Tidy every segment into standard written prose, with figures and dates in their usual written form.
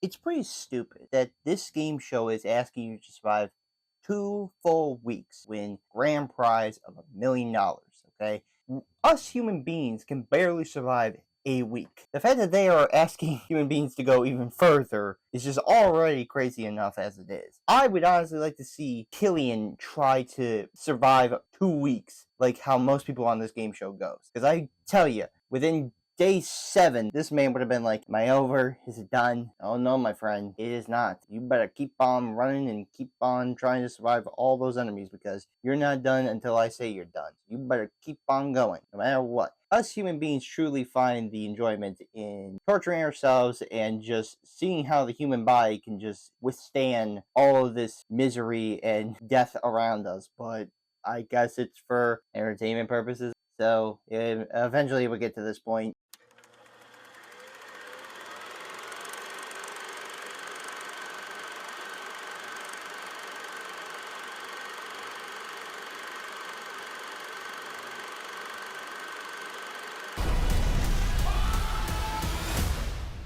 It's pretty stupid that this game show is asking you to survive 2 full weeks win grand prize of $1 million. Okay, us human beings can barely survive a week. The fact that they are asking human beings to go even further is just already crazy enough as it is. I would honestly like to see Killian try to survive 2 weeks, like how most people on this game show goes. Because I tell you, within day 7, this man would have been like, am I over? Is it done? Oh no, my friend, it is not. You better keep on running and keep on trying to survive all those enemies because you're not done until I say you're done. You better keep on going, no matter what. Us human beings truly find the enjoyment in torturing ourselves and just seeing how the human body can just withstand all of this misery and death around us. But I guess it's for entertainment purposes. So eventually we'll get to this point.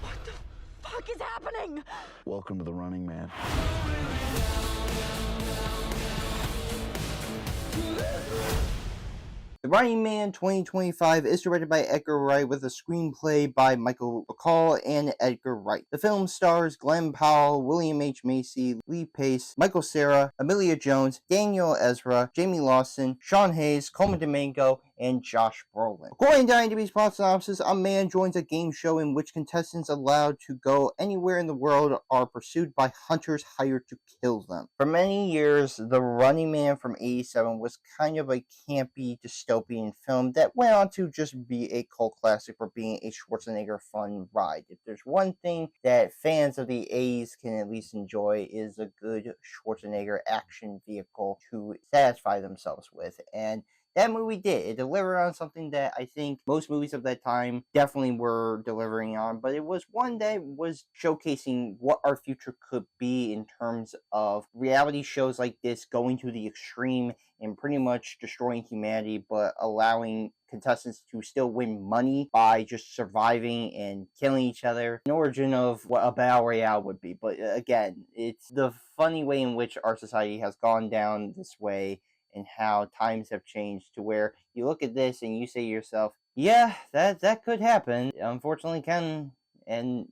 What the fuck is happening? Welcome to the Running Man. The Running Man 2025 is directed by Edgar Wright with a screenplay by Bacall and Edgar Wright. The film stars Glen Powell, William H. Macy, Lee Pace, Cera, Emilia Jones, Daniel Ezra, Jayme Lawson, Sean Hayes, Colman Domingo, and Josh Brolin. According to IMDb's plot synopsis, a man joins a game show in which contestants allowed to go anywhere in the world are pursued by hunters hired to kill them. For many years, The Running Man from '87 was kind of a campy dystopian film that went on to just be a cult classic for being a Schwarzenegger fun ride. If there's one thing that fans of the '80s can at least enjoy is a good Schwarzenegger action vehicle to satisfy themselves with, and that movie did. It delivered on something that I think most movies of that time definitely were delivering on, but it was one that was showcasing what our future could be in terms of reality shows like this going to the extreme and pretty much destroying humanity, but allowing contestants to still win money by just surviving and killing each other. An origin of what a battle royale would be. But again, it's the funny way in which our society has gone down this way and how times have changed to where you look at this and you say to yourself, yeah, that could happen. Unfortunately can, and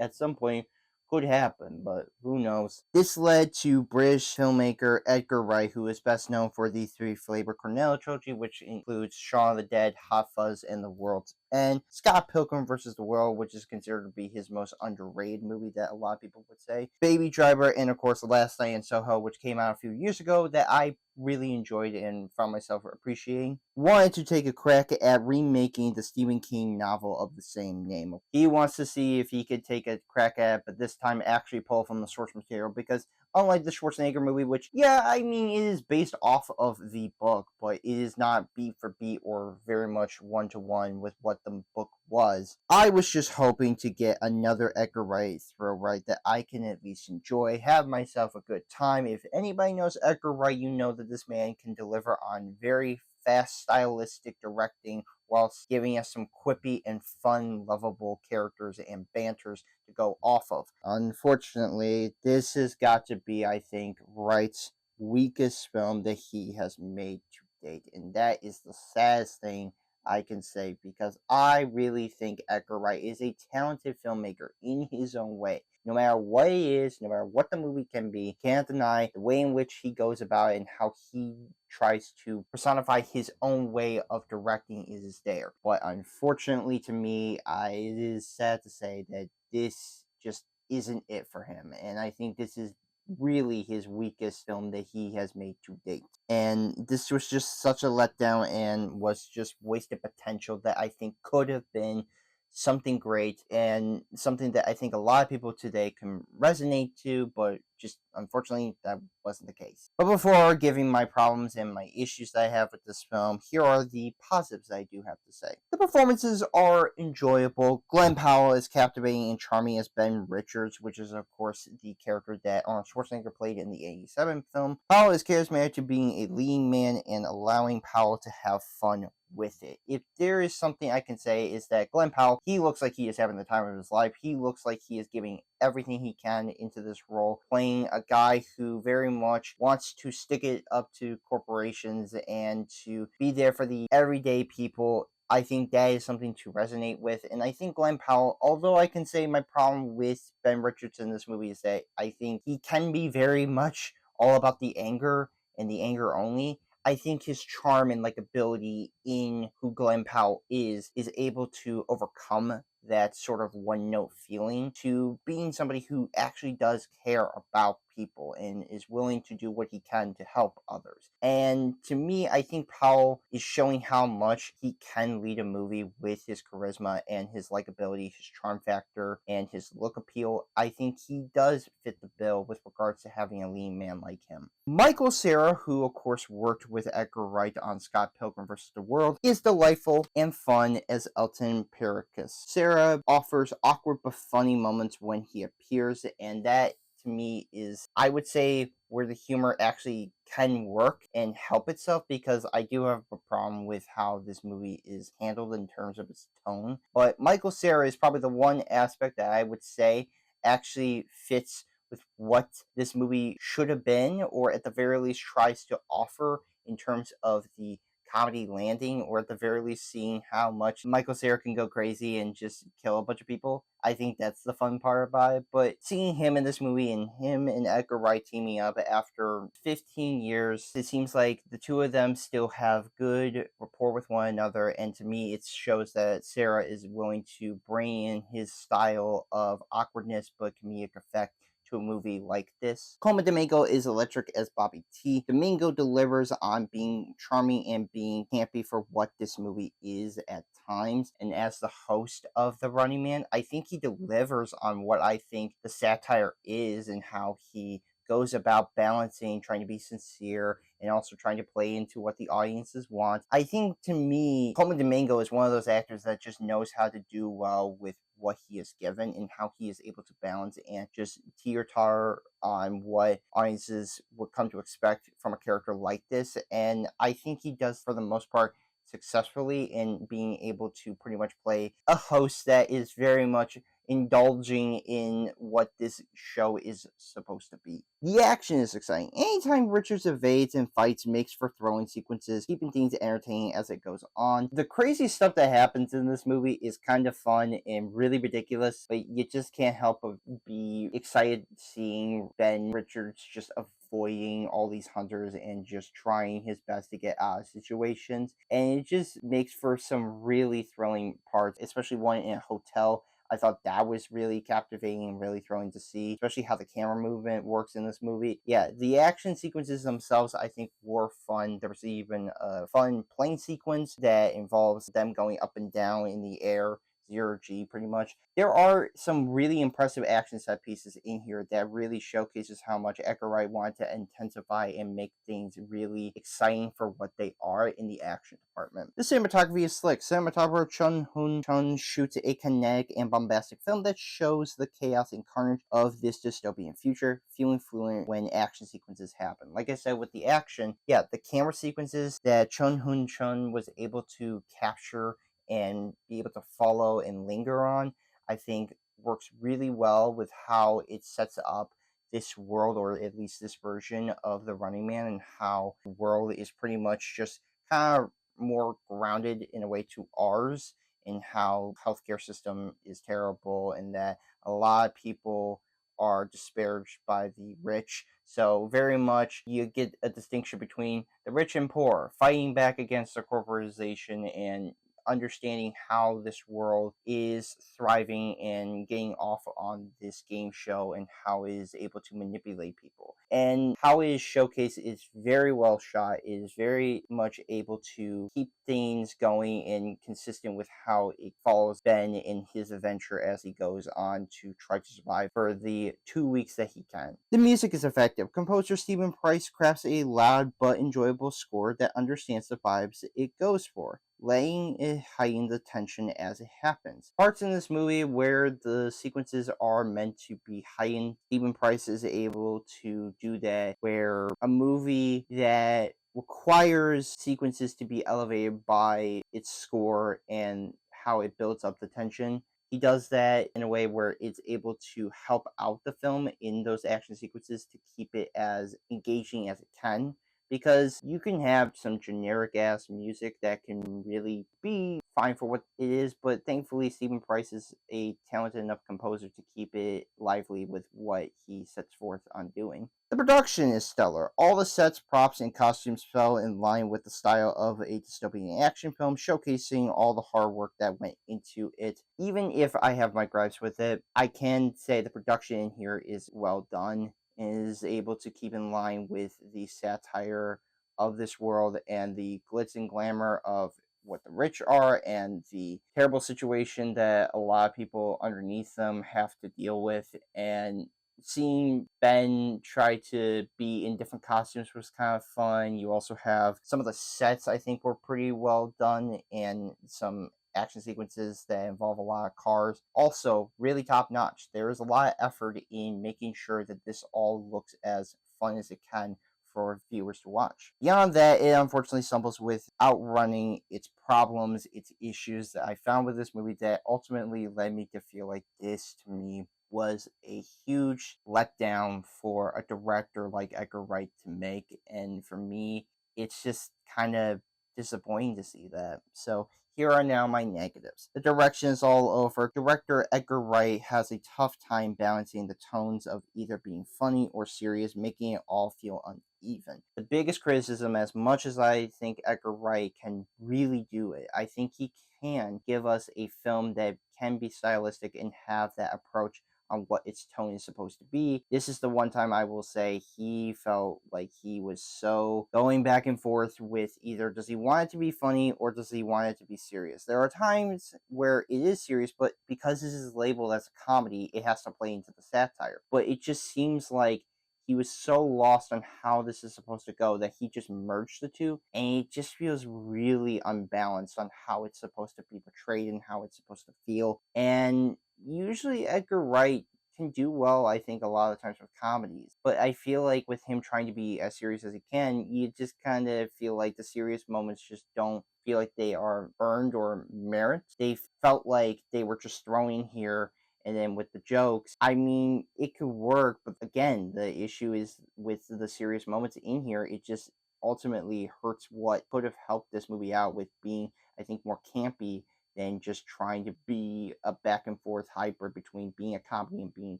at some point could happen, but who knows. This led to British filmmaker Edgar Wright, who is best known for the Three Flavor Cornell trilogy, which includes Shaun of the Dead, Hot Fuzz, and The World's End. Scott Pilgrim vs. the World, which is considered to be his most underrated movie that a lot of people would say. Baby Driver, and of course, The Last Night in Soho, which came out a few years ago that I really enjoyed and found myself appreciating. Wanted to take a crack at remaking the Stephen King novel of the same name. He wants to see if he could take a crack at it, but this time actually pull from the source material, because unlike the Schwarzenegger movie, which, yeah, I mean, it is based off of the book, but it is not beat for beat or very much one-to-one with what the book was. I was just hoping to get another Edgar Wright throw right that I can at least enjoy, have myself a good time. If anybody knows Edgar Wright, you know that this man can deliver on very fast stylistic directing whilst giving us some quippy and fun, lovable characters and banters to go off of. Unfortunately, this has got to be, I think, Wright's weakest film that he has made to date, and that is the saddest thing I can say, because I really think Edgar Wright is a talented filmmaker in his own way. No matter what he is, no matter what the movie can be, can't deny the way in which he goes about it and how he tries to personify his own way of directing is there. But unfortunately to me, it is sad to say that this just isn't it for him. And I think this is really his weakest film that he has made to date. And this was just such a letdown and was just wasted potential that I think could have been something great and something that I think a lot of people today can resonate to, but just unfortunately that wasn't the case. But before giving my problems and my issues that I have with this film, here are the positives I do have to say. The performances are enjoyable. Glen Powell is captivating and charming as Ben Richards, which is of course the character that Arnold Schwarzenegger played in the '87 film. Powell is charismatic to being a leading man and allowing Powell to have fun with it. If there is something I can say, is that Glen Powell, he looks like he is having the time of his life. He looks like he is giving everything he can into this role, playing a guy who very much wants to stick it up to corporations and to be there for the everyday people. I think that is something to resonate with. And I think Glen Powell, although I can say my problem with Ben Richards in this movie is that I think he can be very much all about the anger and the anger only. I think his charm and likability in who Glen Powell is able to overcome that sort of one note feeling to being somebody who actually does care about people and is willing to do what he can to help others. And to me, I think Powell is showing how much he can lead a movie with his charisma and his likability, his charm factor, and his look appeal. I think he does fit the bill with regards to having a lean man like him. Michael Cera, who of course worked with Edgar Wright on Scott Pilgrim vs. the World, is delightful and fun as Elton Pericus. Cera offers awkward but funny moments when he appears, and that to me is, I would say, where the humor actually can work and help itself, because I do have a problem with how this movie is handled in terms of its tone. But Michael Cera is probably the one aspect that I would say actually fits with what this movie should have been, or at the very least tries to offer in terms of the comedy landing, or at the very least seeing how much Michael Cera can go crazy and just kill a bunch of people. I think that's the fun part about it. But seeing him in this movie and him and Edgar Wright teaming up after 15 years, it seems like the two of them still have good rapport with one another. And to me, it shows that Cera is willing to bring in his style of awkwardness but comedic effect to a movie like this. Colman Domingo is electric as Bobby T. Domingo delivers on being charming and being campy for what this movie is at times. And as the host of The Running Man, I think he delivers on what I think the satire is and how he goes about balancing, trying to be sincere, and also trying to play into what the audiences want. I think, to me, Colman Domingo is one of those actors that just knows how to do well with what he is given and how he is able to balance and just teeter-totter on what audiences would come to expect from a character like this. And I think he does, for the most part, successfully in being able to pretty much play a host that is very much indulging in what this show is supposed to be. The action is exciting. Anytime Richards evades and fights makes for thrilling sequences, keeping things entertaining as it goes on. The crazy stuff that happens in this movie is kind of fun and really ridiculous, but you just can't help but be excited seeing Ben Richards just avoiding all these hunters and just trying his best to get out of situations. And it just makes for some really thrilling parts, especially one in a hotel. I thought that was really captivating and really thrilling to see, especially how the camera movement works in this movie. Yeah, the action sequences themselves, I think, were fun. There was even a fun plane sequence that involves them going up and down in the air. 0G pretty much. There are some really impressive action set pieces in here that really showcases how much Edgar Wright wanted to intensify and make things really exciting for what they are in the action department. The cinematography is slick. Cinematographer Chun Hoon Chun shoots a kinetic and bombastic film that shows the chaos and carnage of this dystopian future, feeling fluent when action sequences happen. Like I said, with the action, yeah, the camera sequences that Chun Hoon Chun was able to capture and be able to follow and linger on, I think works really well with how it sets up this world, or at least this version of The Running Man, and how the world is pretty much just kind of more grounded in a way to ours, and how healthcare system is terrible and that a lot of people are disparaged by the rich. So very much you get a distinction between the rich and poor fighting back against the corporatization and understanding how this world is thriving and getting off on this game show and how it is able to manipulate people. And how it is showcased is very well shot. It is very much able to keep things going and consistent with how it follows Ben in his adventure as he goes on to try to survive for the 2 weeks that he can. The music is effective. Composer Stephen Price crafts a loud but enjoyable score that understands the vibes it goes for, letting it heighten the tension as it happens. Parts in this movie where the sequences are meant to be heightened, Stephen Price is able to do that, where a movie that requires sequences to be elevated by its score and how it builds up the tension. He does that in a way where it's able to help out the film in those action sequences to keep it as engaging as it can. Because you can have some generic ass music that can really be fine for what it is, but thankfully Stephen Price is a talented enough composer to keep it lively with what he sets forth on doing. The production is stellar. All the sets, props, and costumes fell in line with the style of a dystopian action film, showcasing all the hard work that went into it. Even if I have my gripes with it, I can say the production in here is well done and is able to keep in line with the satire of this world and the glitz and glamour of what the rich are and the terrible situation that a lot of people underneath them have to deal with. And seeing Ben try to be in different costumes was kind of fun. You also have some of the sets I think were pretty well done, and some action sequences that involve a lot of cars. Also, really top notch. There is a lot of effort in making sure that this all looks as fun as it can for viewers to watch. Beyond that, it unfortunately stumbles with outrunning its problems, its issues that I found with this movie that ultimately led me to feel like this, to me, was a huge letdown for a director like Edgar Wright to make. And for me, it's just kind of disappointing to see that. So here are now my negatives. The direction is all over. Director Edgar Wright has a tough time balancing the tones of either being funny or serious, making it all feel uneven. The biggest criticism, as much as I think Edgar Wright can really do it, I think he can give us a film that can be stylistic and have that approach on what its tone is supposed to be. This is the one time I will say he felt like he was so going back and forth with either does he want it to be funny or does he want it to be serious. There are times where it is serious, but because this is labeled as a comedy, it has to play into the satire. But it just seems like he was so lost on how this is supposed to go that he just merged the two, and it just feels really unbalanced on how it's supposed to be portrayed and how it's supposed to feel. And usually Edgar Wright can do well, I think, a lot of times with comedies. But I feel like with him trying to be as serious as he can, you just kind of feel like the serious moments just don't feel like they are earned or merit. They felt like they were just thrown in here. And then with the jokes, I mean, it could work, but again, the issue is with the serious moments in here, it just ultimately hurts what could have helped this movie out with being, I think, more campy than just trying to be a back and forth hybrid between being a comedy and being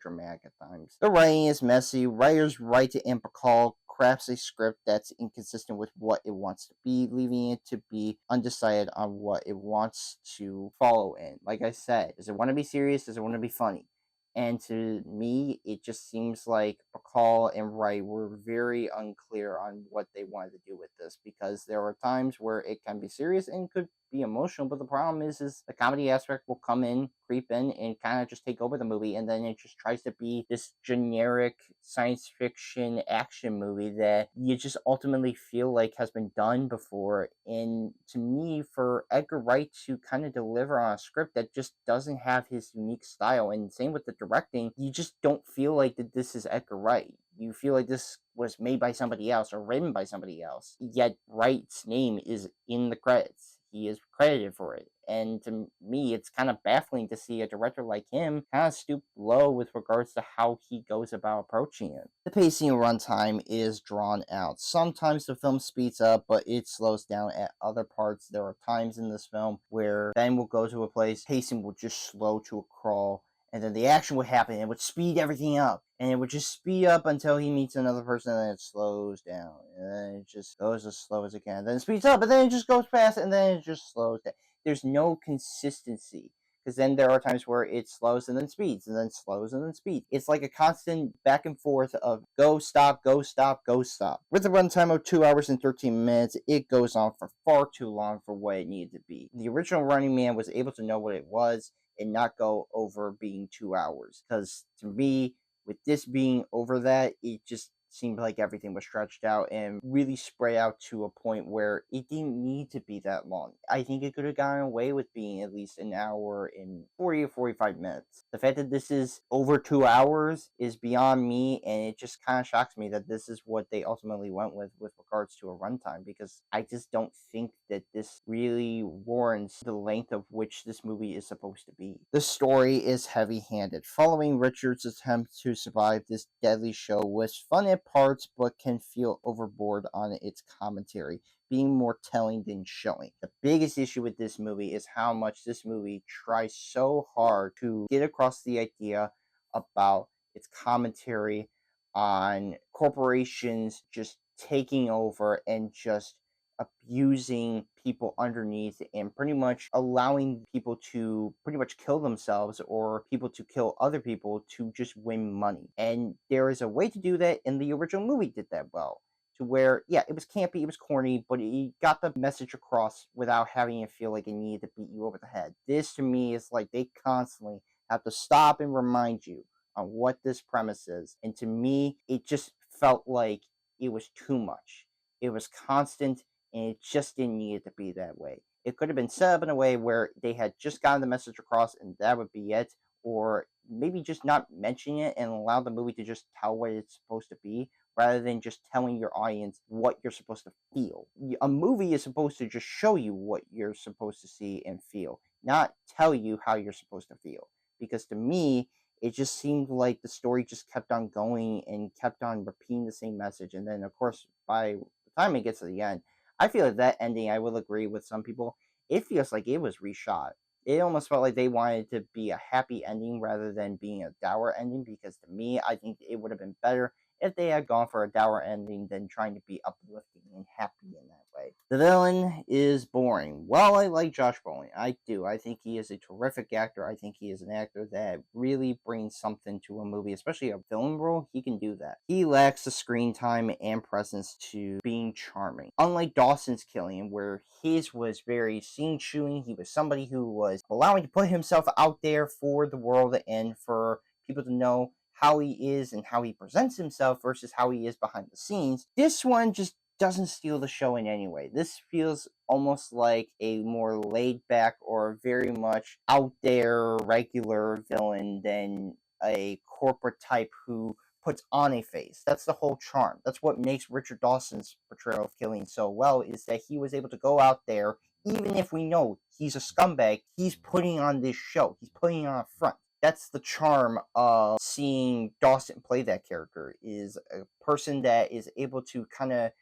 dramatic at times. The writing is messy. Writers Wright and Bacall crafts a script that's inconsistent with what it wants to be, leaving it to be undecided on what it wants to follow in. Like I said, does it want to be serious? Does it want to be funny? And to me, it just seems like Bacall and Wright were very unclear on what they wanted to do with this, because there are times where it can be serious and could be emotional, but the problem is the comedy aspect will come in, creep in, and kind of just take over the movie, and then it just tries to be this generic science fiction action movie that you just ultimately feel like has been done before. And to me, for Edgar Wright to kind of deliver on a script that just doesn't have his unique style, and same with the directing, you just don't feel like that this is Edgar Wright. You feel like this was made by somebody else or written by somebody else, yet Wright's name is in the credits. He is credited for it. And to me, it's kind of baffling to see a director like him kind of stoop low with regards to how he goes about approaching it. The pacing and runtime is drawn out. Sometimes the film speeds up, but it slows down at other parts. There are times in this film where Ben will go to a place, pacing will just slow to a crawl, and then the action would happen and it would speed everything up. And it would just speed up until he meets another person, and then it slows down. And then it just goes as slow as it can. Then it speeds up, and then it just goes fast, and then it just slows down. there's no consistency. Because then there are times where it slows and then speeds, and then slows and then speeds. It's like a constant back and forth of go, stop, go, stop, go, stop. With a runtime of 2 hours and 13 minutes, it goes on for far too long for what it needed to be. The original Running Man was able to know what it was and not go over being 2 hours. Because to me, with this being over that, it just seemed like everything was stretched out and really spread out to a point where it didn't need to be that long. I think it could have gotten away with being at least an hour and 40 or 45 minutes. The fact that this is over 2 hours is beyond me, and it just kind of shocks me that this is what they ultimately went with regards to a runtime, because I just don't think that this really warrants the length of which this movie is supposed to be. The story is heavy-handed. Following Richard's attempt to survive this deadly show was fun at parts, but can feel overboard on its commentary, being more telling than showing. The biggest issue with this movie is how much this movie tries so hard to get across the idea about its commentary on corporations just taking over and just abusing people underneath and pretty much allowing people to pretty much kill themselves or people to kill other people to just win money. And there is a way to do that, and the original movie did that well. To where, yeah, it was campy, it was corny, but it got the message across without having it feel like it needed to beat you over the head. This, to me, is like they constantly have to stop and remind you on what this premise is. And to me, it just felt like it was too much. It was constant, and it just didn't need to be that way. It could have been set up in a way where they had just gotten the message across and that would be it, or maybe just not mention it and allow the movie to just tell what it's supposed to be, rather than just telling your audience what you're supposed to feel. A movie is supposed to just show you what you're supposed to see and feel, not tell you how you're supposed to feel. Because to me, it just seemed like the story just kept on going and kept on repeating the same message. And then, of course, by the time it gets to the end, I feel like that ending, I will agree with some people, it feels like it was reshot. It almost felt like they wanted to be a happy ending rather than being a dour ending, because to me, I think it would have been better if they had gone for a dour ending than trying to be uplifting and happy in that way. The villain is boring. While I like Josh Brolin, I do. I think he is a terrific actor. I think he is an actor that really brings something to a movie, especially a villain role. He can do that. He lacks the screen time and presence to being charming. Unlike Dawson's Killian, where his was very scene chewing, he was somebody who was allowing to put himself out there for the world and for people to know how he is and how he presents himself versus how he is behind the scenes. This one just doesn't steal the show in any way. This feels almost like a more laid back or very much out there regular villain than a corporate type who puts on a face. That's the whole charm. That's what makes Richard Dawson's portrayal of Killian so well, is that he was able to go out there, even if we know he's a scumbag, he's putting on this show. He's putting on a front. That's the charm of seeing Dawson play that character, is a person that is able to kind of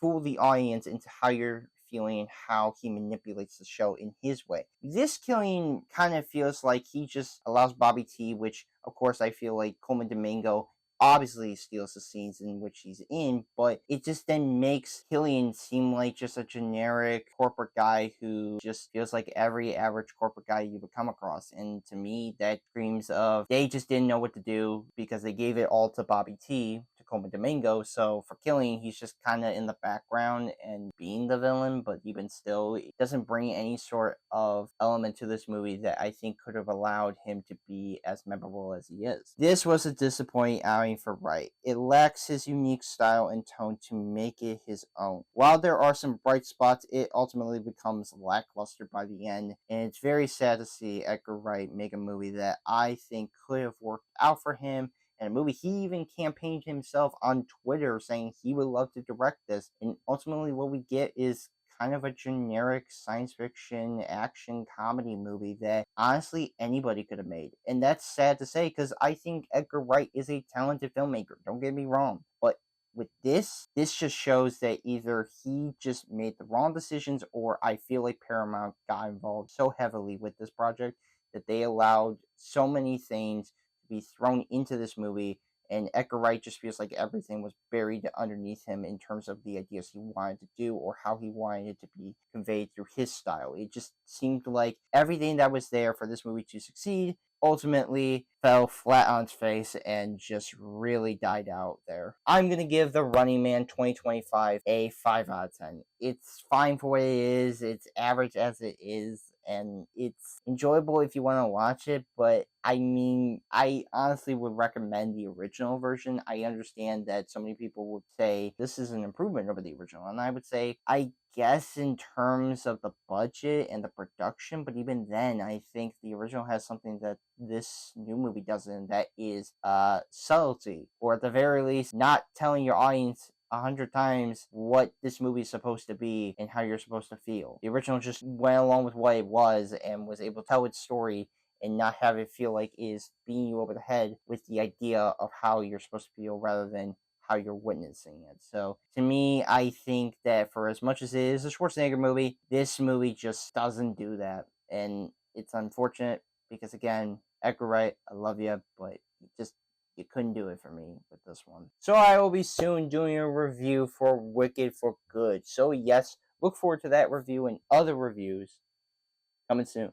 fool the audience into how you're feeling and how he manipulates the show in his way. This Killian kind of feels like he just allows Bobby T, which of course I feel like Colman Domingo obviously steals the scenes in which he's in, but it just then makes Killian seem like just a generic corporate guy who just feels like every average corporate guy you would come across. And to me, that screams of they just didn't know what to do because they gave it all to Bobby T, to Colman Domingo. So for Killian, he's just kind of in the background and being the villain, but even still, it doesn't bring any sort of element to this movie that I think could have allowed him to be as memorable as he is. This was a disappointing outing for Wright. It lacks his unique style and tone to make it his own. While there are some bright spots, it ultimately becomes lackluster by the end, and it's very sad to see Edgar Wright make a movie that I think could have worked out for him, and a movie he even campaigned himself on Twitter saying he would love to direct this, and ultimately what we get is kind of a generic science fiction action comedy movie that honestly anybody could have made. And that's sad to say, because I think Edgar Wright is a talented filmmaker, don't get me wrong, but with this just shows that either he just made the wrong decisions, or I feel like Paramount got involved so heavily with this project that they allowed so many things to be thrown into this movie and Edgar Wright just feels like everything was buried underneath him in terms of the ideas he wanted to do or how he wanted it to be conveyed through his style. It just seemed like everything that was there for this movie to succeed ultimately fell flat on its face and just really died out there. I'm going to give The Running Man 2025 a 5 out of 10. It's fine for what it is, it's average as it is, and it's enjoyable if you want to watch it, but I mean, I honestly would recommend the original version. I understand that so many people would say this is an improvement over the original, and I would say, I guess in terms of the budget and the production, but even then, I think the original has something that this new movie doesn't, that is subtlety, or at the very least, not telling your audience 100 times what this movie is supposed to be and how you're supposed to feel. The original just went along with what it was and was able to tell its story and not have it feel like it is beating you over the head with the idea of how you're supposed to feel rather than how you're witnessing it. So to me, I think that for as much as it is a Schwarzenegger movie, this movie just doesn't do that. And it's unfortunate because, again, Edgar Wright, I love you, but you couldn't do it for me with this one. So I will be soon doing a review for Wicked for Good. So yes, look forward to that review and other reviews coming soon.